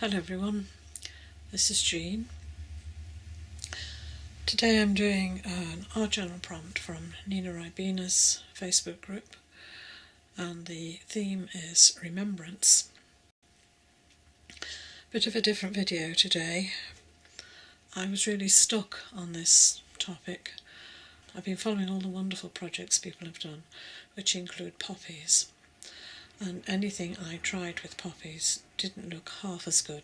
Hello everyone, this is Jean. Today I'm doing an art journal prompt from Nina Ribena's Facebook group, and the theme is Remembrance. Bit of a different video today. I was really stuck on this topic. I've been following all the wonderful projects people have done, which include poppies, and anything I tried with poppies didn't look half as good.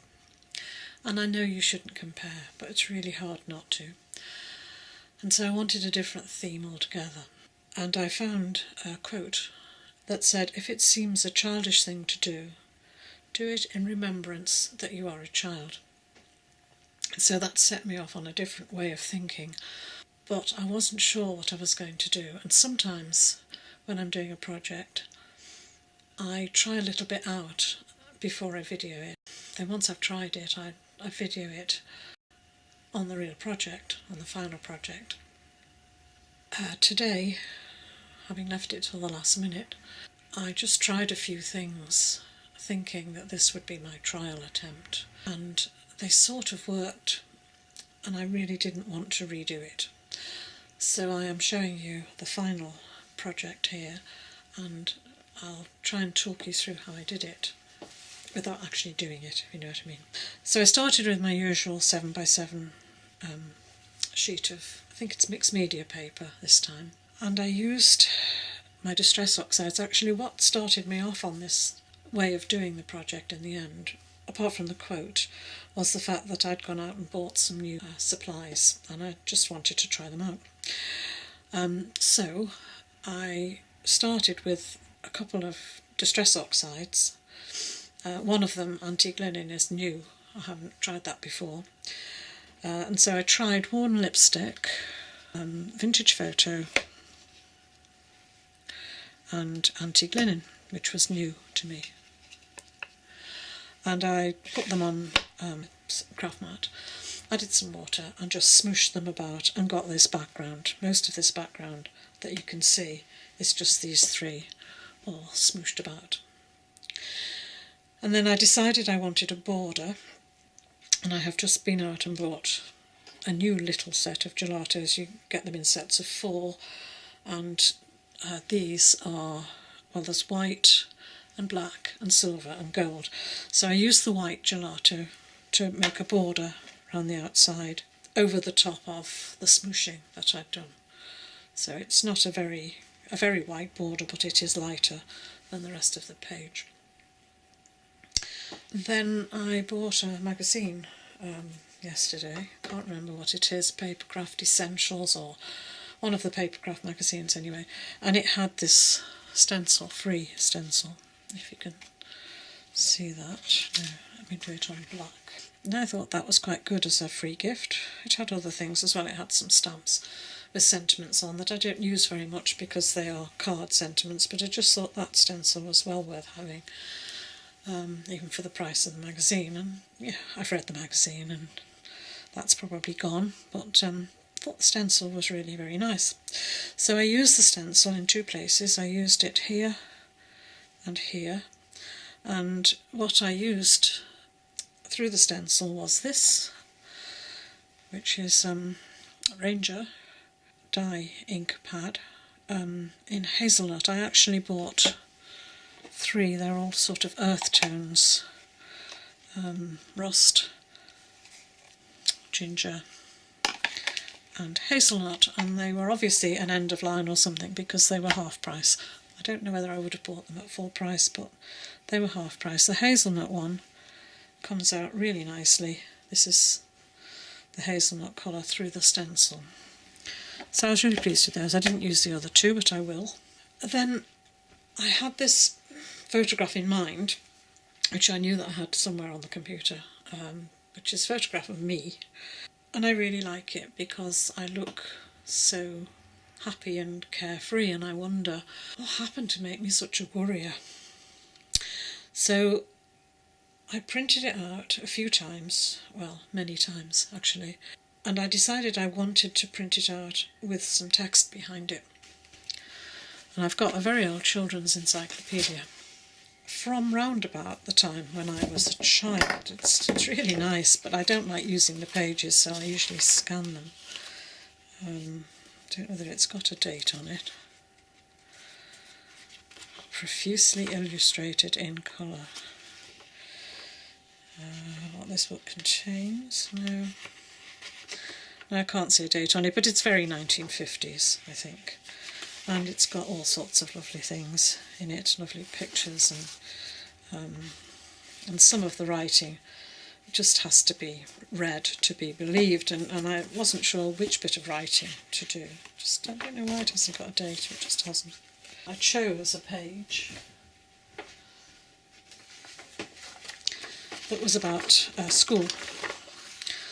And I know you shouldn't compare, but it's really hard not to. And so I wanted a different theme altogether. And I found a quote that said, "If it seems a childish thing to do, do it in remembrance that you are a child." So that set me off on a different way of thinking. But I wasn't sure what I was going to do. And sometimes when I'm doing a project, I try a little bit out before I video it. Then once I've tried it, I video it on the real project, on the final project. Today, having left it till the last minute, I just tried a few things, thinking that this would be my trial attempt. And they sort of worked, and I really didn't want to redo it. So I am showing you the final project here, and I'll try and talk you through how I did it without actually doing it, if you know what I mean. So I started with my usual 7x7 sheet of, I think it's mixed media paper this time, and I used my distress oxides. Actually, what started me off on this way of doing the project in the end, apart from the quote, was the fact that I'd gone out and bought some new supplies, and I just wanted to try them out. So I started with a couple of distress oxides. One of them, antique linen, is new. I haven't tried that before. And so I tried Worn Lipstick, Vintage Photo, and antique linen, which was new to me. And I put them on craft mat, added some water and just smooshed them about and got this background. Most of this background that you can see is just these three all smooshed about. And then I decided I wanted a border, and I have just been out and bought a new little set of gelatos. You get them in sets of 4, and these are, well, there's white and black and silver and gold. So I used the white gelato to make a border around the outside over the top of the smooshing that I'd done. So it's not a very white border, but it is lighter than the rest of the page. Then I bought a magazine yesterday. Can't remember what it is, Papercraft Essentials, or one of the Papercraft magazines anyway, and it had this stencil, free stencil, if you can see that. No, let me do it on black. And I thought that was quite good as a free gift. It had other things as well. It had some stamps with sentiments on that I don't use very much because they are card sentiments, but I just thought that stencil was well worth having, even for the price of the magazine. And yeah, I've read the magazine and that's probably gone, but I thought the stencil was really very nice. So I used the stencil in 2 places. I used it here and here, and what I used through the stencil was this, which is Ranger dye ink pad in hazelnut. I actually bought 3, they're all sort of earth tones, rust, ginger and hazelnut, and they were obviously an end of line or something because they were half price. I don't know whether I would have bought them at full price, but they were half price. The hazelnut one comes out really nicely. This is the hazelnut colour through the stencil. So I was really pleased with those. I didn't use the other 2, but I will. Then I had this photograph in mind, which I knew that I had somewhere on the computer, which is a photograph of me. And I really like it because I look so happy and carefree, and I wonder what happened to make me such a worrier. So I printed it out a few times, well, many times actually, and I decided I wanted to print it out with some text behind it. And I've got a very old children's encyclopedia from round about the time when I was a child. It's really nice, but I don't like using the pages, so I usually scan them. Don't know that it's got a date on it. Profusely illustrated in colour. What this book contains? No, I can't see a date on it, but it's very 1950s, I think. And it's got all sorts of lovely things in it, lovely pictures, and some of the writing just has to be read to be believed, and I wasn't sure which bit of writing to do. I don't know why it hasn't got a date, it just hasn't. I chose a page that was about school.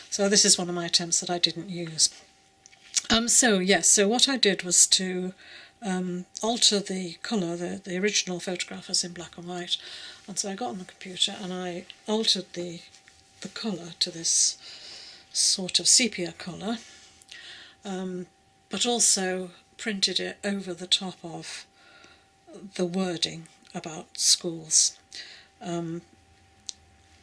So this is one of my attempts that I didn't use. So what I did was to alter the colour. The original photograph was in black and white, and so I got on the computer and I altered the colour to this sort of sepia colour, but also printed it over the top of the wording about schools.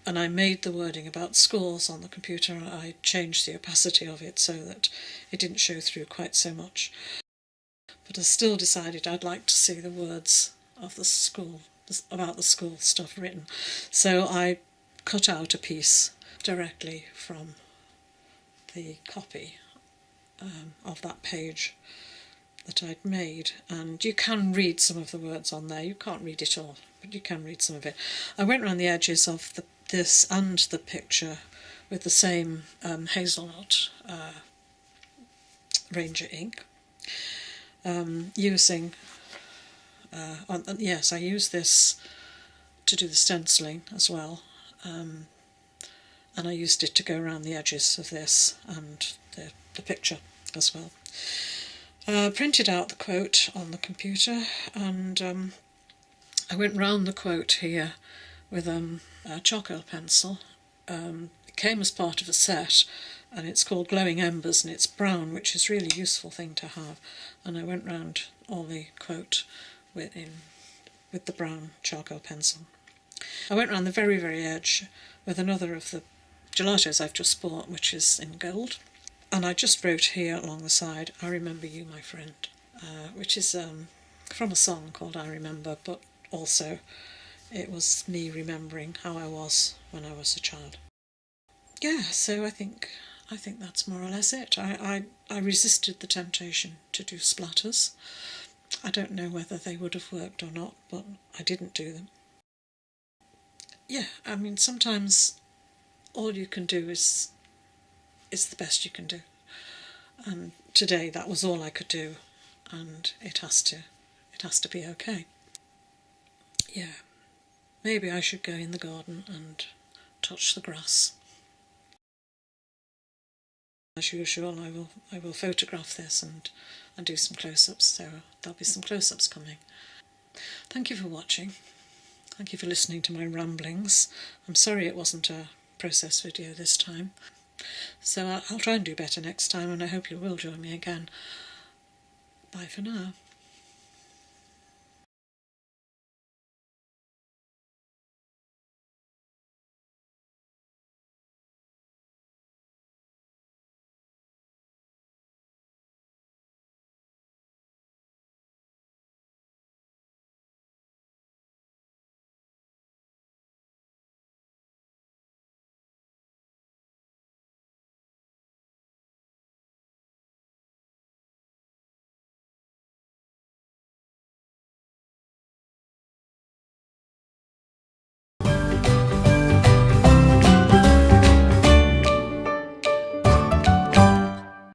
And I made the wording about schools on the computer, and I changed the opacity of it so that it didn't show through quite so much. But I still decided I'd like to see the words of the school, about the school stuff written. So I cut out a piece directly from the copy of that page that I'd made, and you can read some of the words on there. You can't read it all, but you can read some of it. I went around the edges of this and the picture with the same hazelnut Ranger ink, using yes, I used this to do the stenciling as well, and I used it to go around the edges of this and the picture as well. Printed out the quote on the computer, and I went round the quote here with a charcoal pencil. It came as part of a set, and it's called Glowing Embers, and it's brown, which is a really useful thing to have. And I went round all the quote with the brown charcoal pencil. I went round the very, very edge with another of the gelatos I've just bought, which is in gold. And I just wrote here along the side, "I remember you, my friend," which is from a song called I Remember, but also it was me remembering how I was when I was a child. Yeah, so I think that's more or less it. I resisted the temptation to do splatters. I don't know whether they would have worked or not, but I didn't do them. Yeah, I mean, sometimes all you can do is the best you can do. And today that was all I could do, and it has to be okay. Yeah, maybe I should go in the garden and touch the grass. As usual, I will photograph this and do some close-ups, so there'll be some close-ups coming. Thank you for watching. Thank you for listening to my ramblings. I'm sorry it wasn't a process video this time. So I'll try and do better next time, and I hope you will join me again. Bye for now.